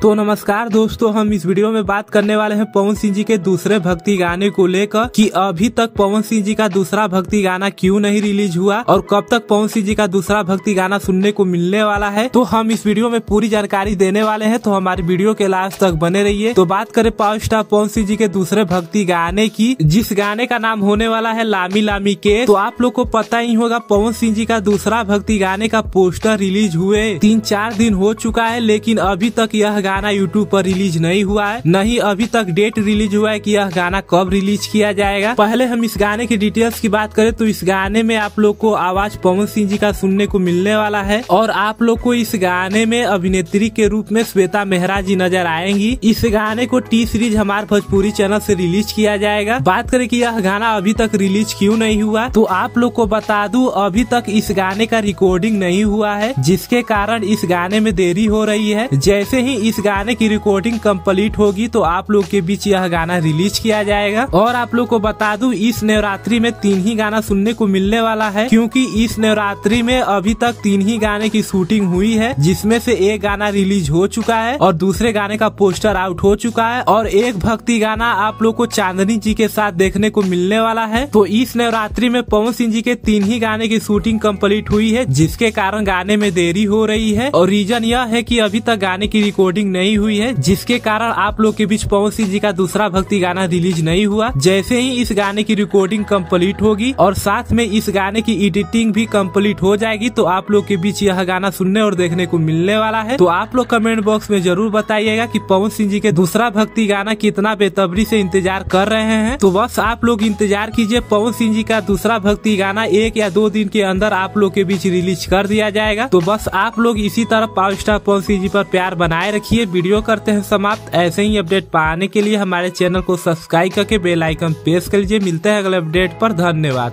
तो नमस्कार दोस्तों, हम इस वीडियो में बात करने वाले हैं पवन सिंह जी के दूसरे भक्ति गाने को लेकर कि अभी तक पवन सिंह जी का दूसरा भक्ति गाना क्यों नहीं रिलीज हुआ और कब तक पवन सिंह जी का दूसरा भक्ति गाना सुनने को मिलने वाला है। तो हम इस वीडियो में पूरी जानकारी देने वाले हैं, तो हमारी वीडियो के लास्ट तक बने रहिए। तो बात करें पावर स्टार पवन सिंह जी के दूसरे भक्ति गाने की, जिस गाने का नाम होने वाला है लामी लामी के। तो आप लोग को पता ही होगा पवन सिंह जी का दूसरा भक्ति गाने का पोस्टर रिलीज हुए 3-4 दिन हो चुका है, लेकिन अभी तक यह गाना यूट्यूब पर रिलीज नहीं हुआ है, नहीं अभी तक डेट रिलीज हुआ है कि यह गाना कब रिलीज किया जाएगा। पहले हम इस गाने की डिटेल्स की बात करें तो इस गाने में आप लोग को आवाज पवन सिंह जी का सुनने को मिलने वाला है और आप लोग को इस गाने में अभिनेत्री के रूप में श्वेता मेहरा जी नजर आएंगी। इस गाने को टी सीरीज हमारे भोजपुरी चैनल से रिलीज किया जाएगा। बात करें कि यह गाना अभी तक रिलीज क्यों नहीं हुआ, तो आप लोग को बता दूं अभी तक इस गाने का रिकॉर्डिंग नहीं हुआ है, जिसके कारण इस गाने में देरी हो रही है। जैसे ही इस गाने की रिकॉर्डिंग कंप्लीट होगी तो आप लोग के बीच यह गाना रिलीज किया जाएगा। और आप लोग को बता दूं इस नवरात्रि में 3 ही गाना सुनने को मिलने वाला है, क्योंकि इस नवरात्रि में अभी तक 3 ही गाने की शूटिंग हुई है, जिसमें से एक गाना रिलीज हो चुका है और दूसरे गाने का पोस्टर आउट हो चुका है और एक भक्ति गाना आप लोग को चांदनी जी के साथ देखने को मिलने वाला है। तो इस नवरात्रि में पवन सिंह जी के 3 ही गाने की शूटिंग कंप्लीट हुई है, जिसके कारण गाने में देरी हो रही है। और रीजन यह है कि अभी तक गाने की रिकॉर्डिंग नहीं हुई है, जिसके कारण आप लोग के बीच पवन सिंह जी का दूसरा भक्ति गाना रिलीज नहीं हुआ। जैसे ही इस गाने की रिकॉर्डिंग कंप्लीट होगी और साथ में इस गाने की एडिटिंग भी कंप्लीट हो जाएगी तो आप लोग के बीच यह गाना सुनने और देखने को मिलने वाला है। तो आप लोग कमेंट बॉक्स में जरूर बताइएगा कि पवन सिंह जी के दूसरा भक्ति गाना कितना बेसब्री से इंतजार कर रहे हैं। तो बस आप लोग इंतजार कीजिए, पवन सिंह जी का दूसरा भक्ति गाना 1 या 2 दिन के अंदर आप लोग के बीच रिलीज कर दिया जाएगा। तो बस आप लोग इसी तरह पावर स्टार पवन सिंह जी पर प्यार बनाए रखिए। वीडियो करते हैं समाप्त। ऐसे ही अपडेट पाने के लिए हमारे चैनल को सब्सक्राइब करके बेल आइकन प्रेस कर लीजिए। मिलते हैं अगले अपडेट पर। धन्यवाद।